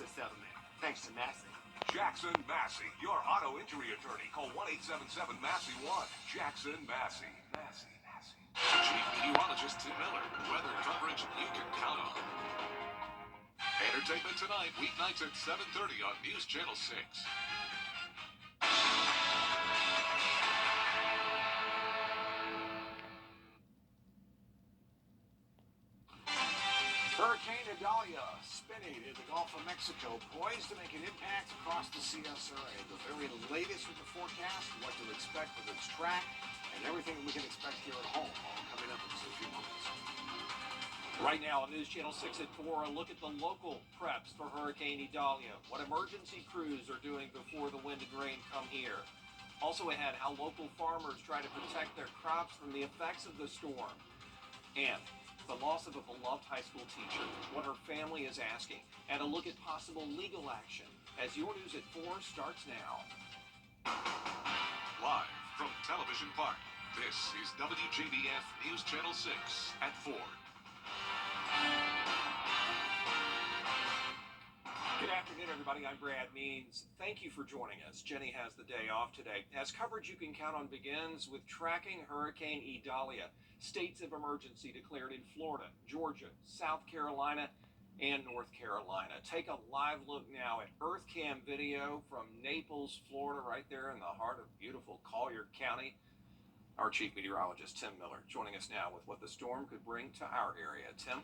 a settlement, thanks to Massey. Jackson Massey, your auto injury attorney. Call 1-877-MASSEY-1. Jackson Massey. Chief Meteorologist Tim Miller. Weather coverage you can count on. Entertainment tonight, weeknights at 7:30 on News Channel 6. Hurricane Idalia spinning in the Gulf of Mexico, poised to make an impact across the CSRA. The very latest with the forecast, what to expect with its track, and everything we can expect here at home, all coming up in just a few moments. Right now on News Channel 6 at 4, a look at the local preps for Hurricane Idalia, what emergency crews are doing before the wind and rain come here. Also ahead, how local farmers try to protect their crops from the effects of the storm. And the loss of a beloved high school teacher, what her family is asking, and a look at possible legal action as Your News at 4 starts now. Live from Television Park, this is WJBF News Channel 6 at 4. Good afternoon, everybody. I'm Brad Means. Thank you for joining us. Jenny has the day off today. As coverage you can count on begins with tracking Hurricane Idalia. States of emergency declared in Florida, Georgia, South Carolina, and North Carolina. Take a live look now at EarthCam video from Naples, Florida, right there in the heart of beautiful Collier County. Our chief meteorologist, Tim Miller, joining us now with what the storm could bring to our area. Tim?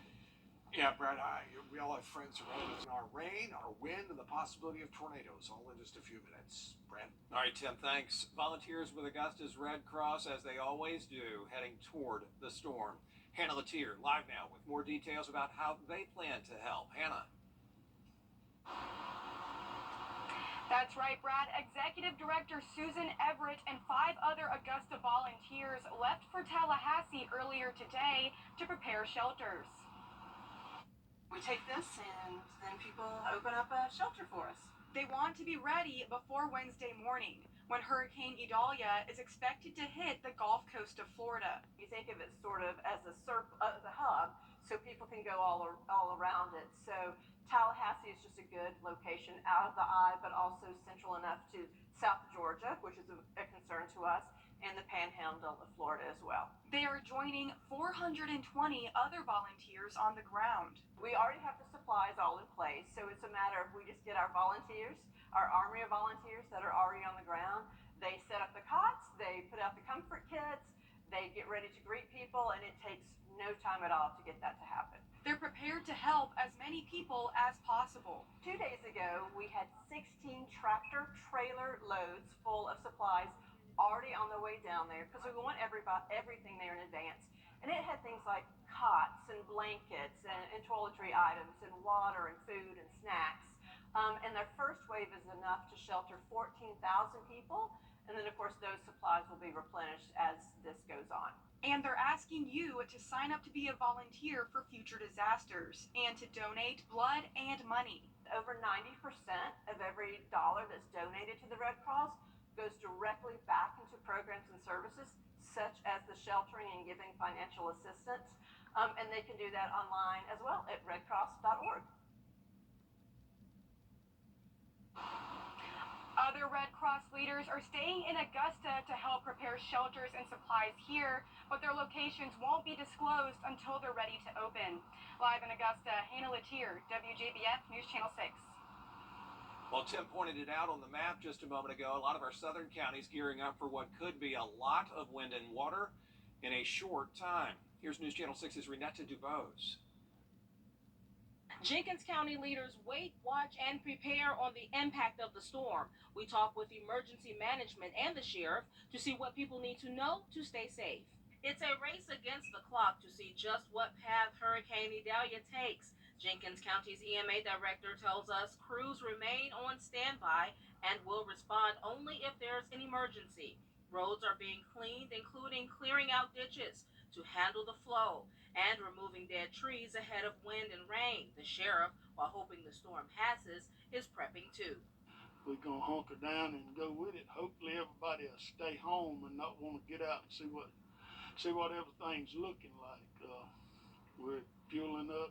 Yeah, Brad, we all have friends and relatives in our rain, our wind, and the possibility of tornadoes, all in just a few minutes. Brad? All right, Tim, thanks. Volunteers with Augusta's Red Cross, as they always do, heading toward the storm. Hannah Latier, live now with more details about how they plan to help. Hannah. That's right, Brad. Executive Director Susan Everett and 5 other Augusta volunteers left for Tallahassee earlier today to prepare shelters. We take this and then people open up a shelter for us. They want to be ready before Wednesday morning, when Hurricane Idalia is expected to hit the Gulf Coast of Florida. You think of it sort of as the hub, so people can go all around it. So Tallahassee is just a good location out of the eye, but also central enough to South Georgia, which is a concern to us, and the Panhandle of Florida as well. They are joining 420 other volunteers on the ground. We already have the supplies all in place, so it's a matter of we just get our volunteers, our army of volunteers that are already on the ground. They set up the cots, they put out the comfort kits, they get ready to greet people, and it takes no time at all to get that to happen. They're prepared to help as many people as possible. 2 days ago, we had 16 tractor trailer loads full of supplies already on their way down there because we want everything there in advance. And it had things like cots and blankets and toiletry items and water and food and snacks. And their first wave is enough to shelter 14,000 people. And then, of course, those supplies will be replenished as this goes on. And they're asking you to sign up to be a volunteer for future disasters and to donate blood and money. Over 90% of every dollar that's donated to the Red Cross goes directly back into programs and services such as the sheltering and giving financial assistance. And they can do that online as well at redcross.org. Other Red Cross leaders are staying in Augusta to help prepare shelters and supplies here, but their locations won't be disclosed until they're ready to open. Live in Augusta, Hannah Latier, WJBF News Channel 6. Well, Tim pointed it out on the map just a moment ago. A lot of our southern counties gearing up for what could be a lot of wind and water in a short time. Here's News Channel 6's Renetta DuBose. Jenkins County leaders wait, watch, and prepare on the impact of the storm. We talk with emergency management and the sheriff to see what people need to know to stay safe. It's a race against the clock to see just what path Hurricane Idalia takes. Jenkins County's EMA director tells us crews remain on standby and will respond only if there's an emergency. Roads are being cleaned, including clearing out ditches to handle the flow and removing dead trees ahead of wind and rain. The sheriff, while hoping the storm passes, is prepping too. We're going to hunker down and go with it. Hopefully everybody will stay home and not want to get out and see what everything's looking like. We're fueling up.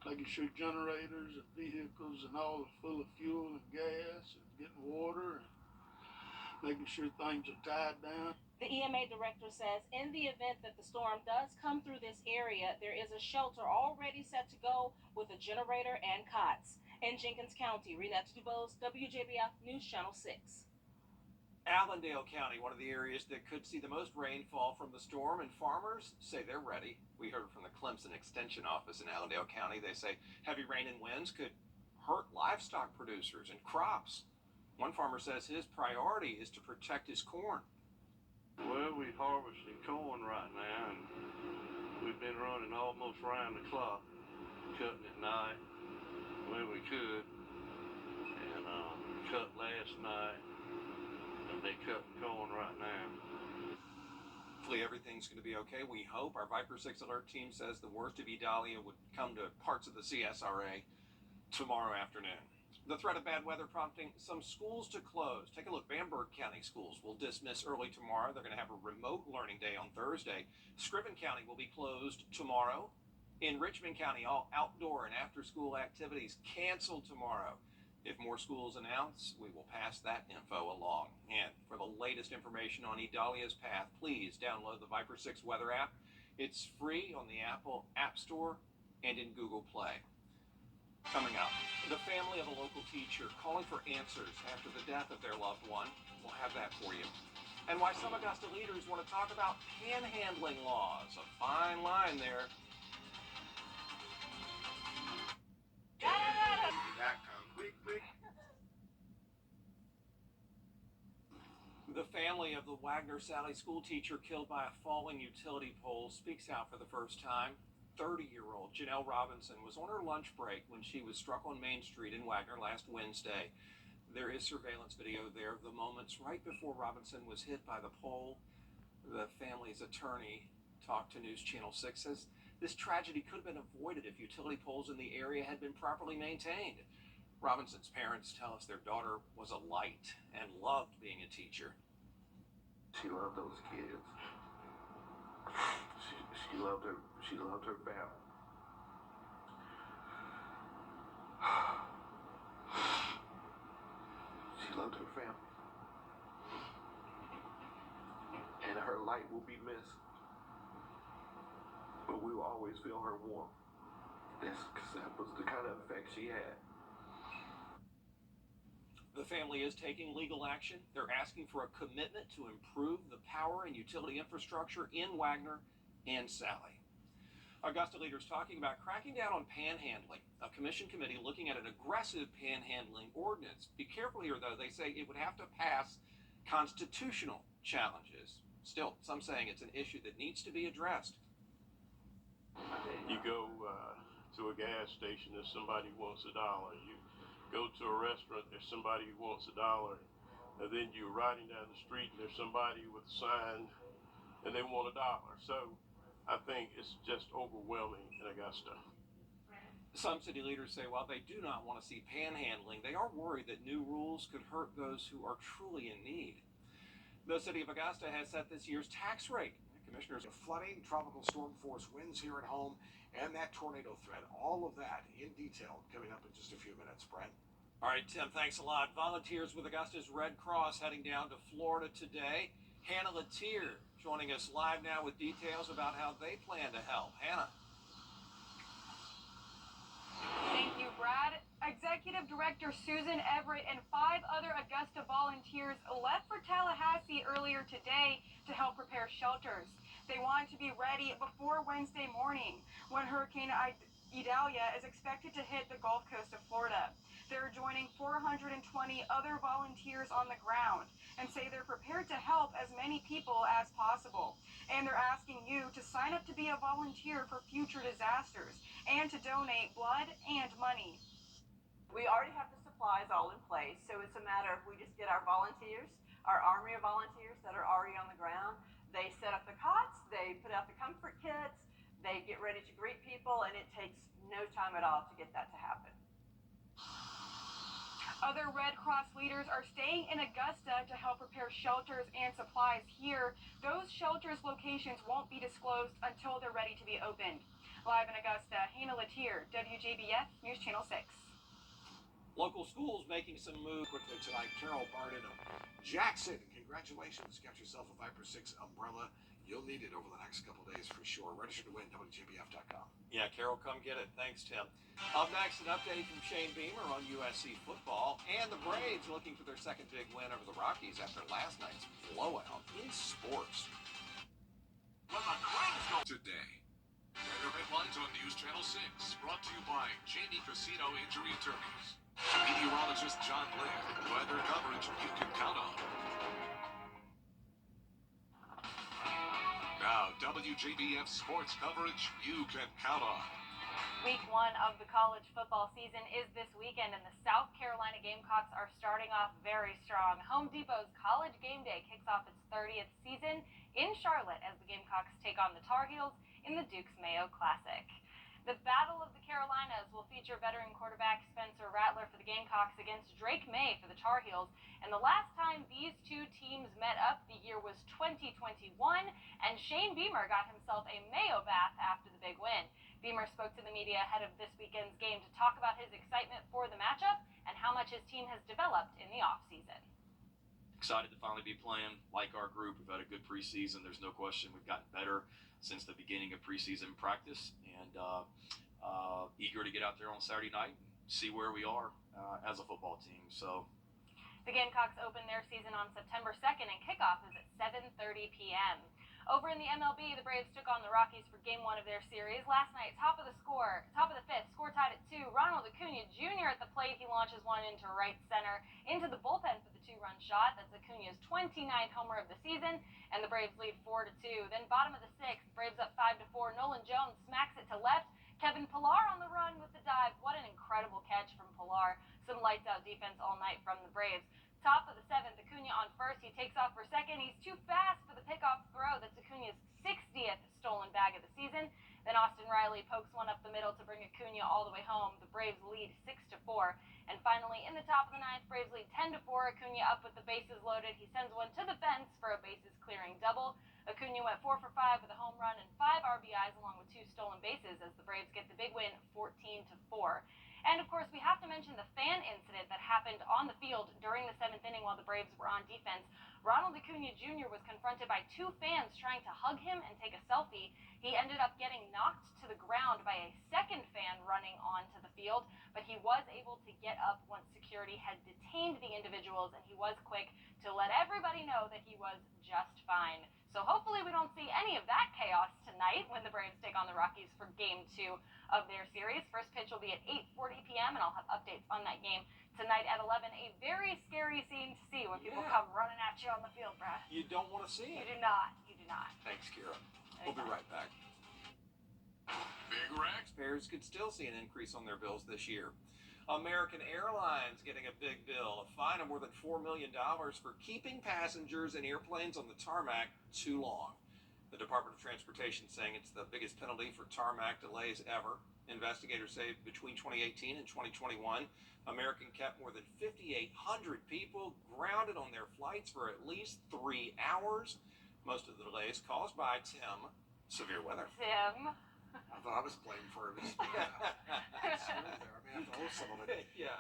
making sure generators and vehicles and all are full of fuel and gas and getting water and making sure things are tied down. The EMA director says in the event that the storm does come through this area, there is a shelter already set to go with a generator and cots. In Jenkins County, Renata DuBose, WJBF News Channel 6. Allendale County, one of the areas that could see the most rainfall from the storm, and farmers say they're ready. We heard from the Clemson Extension Office in Allendale County. They say heavy rain and winds could hurt livestock producers and crops. One farmer says his priority is to protect his corn. Well, we're harvesting corn right now, and we've been running almost round the clock, cutting at night when we could, and cut last night. And they cutting corn right now. Hopefully everything's going to be okay. We hope. Our Viper 6 alert team says the worst of Idalia would come to parts of the CSRA tomorrow afternoon. The threat of bad weather prompting some schools to close. Take a look. Bamberg County schools will dismiss early tomorrow. They're going to have a remote learning day on Thursday. Scriven County will be closed tomorrow. In Richmond County, all outdoor and after-school activities canceled tomorrow. If more schools announce, we will pass that info along. And for the latest information on Idalia's path, please download the Viper 6 weather app. It's free on the Apple App Store and in Google Play. Coming up, the family of a local teacher calling for answers after the death of their loved one. We'll have that for you. And why some Augusta leaders want to talk about panhandling laws. A fine line there. The family of the Wagner Sally school teacher killed by a falling utility pole speaks out for the first time. 30-year-old Janelle Robinson was on her lunch break when she was struck on Main Street in Wagner last Wednesday. There is surveillance video there of the moments right before Robinson was hit by the pole. The family's attorney talked to News Channel 6, says this tragedy could have been avoided if utility poles in the area had been properly maintained. Robinson's parents tell us their daughter was a light and loved being a teacher. She loved those kids. She loved her. She loved her family. She loved her family. And her light will be missed. But we will always feel her warmth. Because that was the kind of effect she had. The family is taking legal action. They're asking for a commitment to improve the power and utility infrastructure in Wagner and Sally. Augusta leaders talking about cracking down on panhandling. A commission committee looking at an aggressive panhandling ordinance. Be careful here, though. They say it would have to pass constitutional challenges. Still, some saying it's an issue that needs to be addressed. You go to a gas station if somebody wants $1. You go to a restaurant, there's somebody who wants $1, and then you're riding down the street and there's somebody with a sign and they want $1. So I think it's just overwhelming in Augusta. Some city leaders say while they do not want to see panhandling, they are worried that new rules could hurt those who are truly in need. The city of Augusta has set this year's tax rate. Commissioners of flooding, tropical storm force winds here at home, and that tornado threat. All of that in detail coming up in just a few minutes, Brent. All right, Tim, thanks a lot. Volunteers with Augusta's Red Cross heading down to Florida today. Hannah Latier joining us live now with details about how they plan to help. Hannah. Thank you, Brad. Executive Director Susan Everett and 5 other Augusta volunteers left for Tallahassee earlier today to help prepare shelters. They want to be ready before Wednesday morning when Hurricane Idalia is expected to hit the Gulf Coast of Florida. They're joining 420 other volunteers on the ground and say they're prepared to help as many people as possible. And they're asking you to sign up to be a volunteer for future disasters and to donate blood and money. We already have the supplies all in place, so it's a matter of we just get our volunteers, our army of volunteers that are already on the ground. They set up the cots, they put out the comfort kits, they get ready to greet people, and it takes no time at all to get that to happen. Other Red Cross leaders are staying in Augusta to help prepare shelters and supplies here. Those shelters' locations won't be disclosed until they're ready to be opened. Live in Augusta, Hannah Latier, WJBF News Channel 6. Local schools making some moves. Quickly tonight, Carol Barden of Jackson. Congratulations. Got yourself a Viper 6 umbrella. You'll need it over the next couple days for sure. Register to win, WJBF.com. Yeah, Carol, come get it. Thanks, Tim. Up next, an update from Shane Beamer on USC football, and the Braves looking for their second big win over the Rockies after last night's blowout in sports. When the Cranes go today. Weather headlines on News Channel 6, brought to you by Jamie Casino Injury Attorneys. Meteorologist John Blair, weather coverage you can count on. Now, WJBF sports coverage you can count on. Week 1 of the college football season is this weekend, and the South Carolina Gamecocks are starting off very strong. Home Depot's College Game Day kicks off its 30th season in Charlotte as the Gamecocks take on the Tar Heels in the Duke's Mayo Classic. The Battle of the Carolinas will feature veteran quarterback Spencer Rattler for the Gamecocks against Drake May for the Tar Heels. And the last time these two teams met up, the year was 2021, and Shane Beamer got himself a Mayo bath after the big win. Beamer spoke to the media ahead of this weekend's game to talk about his excitement for the matchup and how much his team has developed in the offseason. Excited to finally be playing like our group. We've had a good preseason. There's no question we've gotten better since the beginning of preseason practice, and eager to get out there on Saturday night and see where we are as a football team. So the Gamecocks open their season on September 2nd, and kickoff is at 7:30 p.m. Over in the MLB, the Braves took on the Rockies for Game 1 of their series. Last night, top of the fifth, score tied at 2. Ronald Acuna Jr. at the plate. He launches one into right center, into the bullpen for the 2-run shot. That's Acuna's 29th homer of the season, and the Braves lead 4-2. Then bottom of the 6th, Braves up 5-4. Nolan Jones smacks it to left. Kevin Pillar on the run with the dive. What an incredible catch from Pillar. Some lights-out defense all night from the Braves. Top of the 7th, Acuna on first. He takes off for second. He's too fast for the pickoff throw. That's Acuna's 60th stolen bag of the season. Then Austin Riley pokes one up the middle to bring Acuna all the way home. The Braves lead 6-4. And finally, in the top of the 9th, Braves lead 10-4. Acuna up with the bases loaded. He sends one to the fence for a bases-clearing double. Acuna went 4 for 5 with a home run and 5 RBIs along with 2 stolen bases as the Braves get the big win 14-4. And of course, we have to mention the fan incident that happened on the field during the 7th inning while the Braves were on defense. Ronald Acuna Jr. was confronted by 2 fans trying to hug him and take a selfie. He ended up getting knocked to the ground by a second fan running onto the field, but he was able to get up once security had detained the individuals, and he was quick to let everybody know that he was just fine. So hopefully we don't see any of that chaos tonight when the Braves take on the Rockies for Game 2 of their series. First pitch will be at 8:40 p.m., and I'll have updates on that game tonight at 11. A very scary scene to see when people come running at you on the field, Brad. You don't want to see You it. do not. You do not. Thanks, Kira. We'll be right back. Big Rex. Taxpayers could still see an increase on their bills this year. American Airlines getting a big bill, a fine of more than $4 million for keeping passengers in airplanes on the tarmac too long. The Department of Transportation saying it's the biggest penalty for tarmac delays ever. Investigators say between 2018 and 2021, American kept more than 5,800 people grounded on their flights for at least 3 hours. Most of the delays caused by, Tim, severe weather. Tim. I thought I was playing for it. I have to host some of it. Yeah.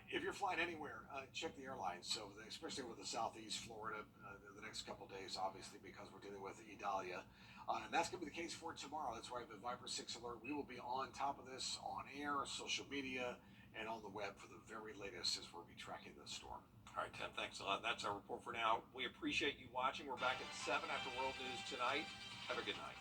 If you're flying anywhere, check the airlines. So, especially with the Southeast Florida, the next couple days, obviously, because we're dealing with Idalia. And that's going to be the case for tomorrow. That's why the Viper 6 alert. We will be on top of this on air, social media, and on the web for the very latest as we'll be tracking the storm. All right, Tim, thanks a lot. That's our report for now. We appreciate you watching. We're back at 7 after World News tonight. Have a good night.